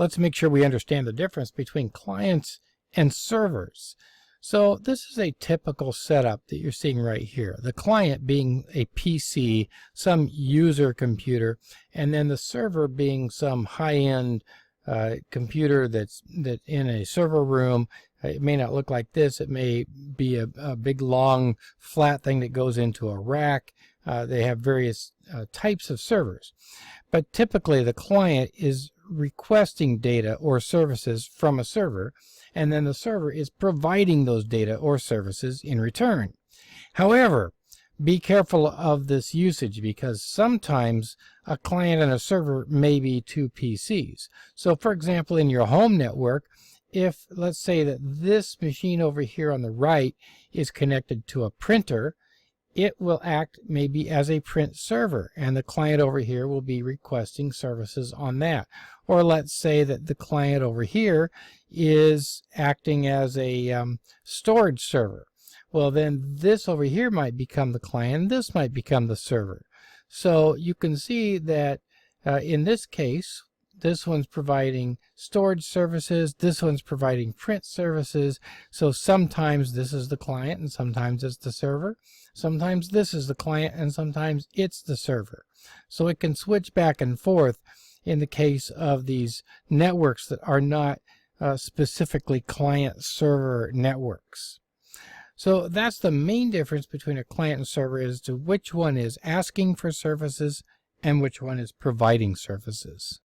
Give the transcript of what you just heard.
let's make sure we understand the difference between clients and servers. So this is a typical setup that you're seeing right here. The client being a PC, some user computer, and then the server being some high-end computer that's in a server room. It may not look like this. It may be a big long flat thing that goes into a rack. They have various types of servers. But typically the client is requesting data or services from a server, and then the server is providing those data or services in return. However, be careful of this usage, because sometimes a client and a server may be two PCs. So for example, in your home network, if let's say that this machine over here on the right is connected to a printer, it will act maybe as a print server, and the client over here will be requesting services on that. Or let's say that the client over here is acting as a storage server. Well, then this over here might become the client, this might become the server. So you can see that in this case, this one's providing storage services, this one's providing print services. So sometimes this is the client and sometimes it's the server. Sometimes this is the client and sometimes it's the server. So it can switch back and forth in the case of these networks that are not specifically client-server networks. So that's the main difference between a client and server, as to which one is asking for services and which one is providing services.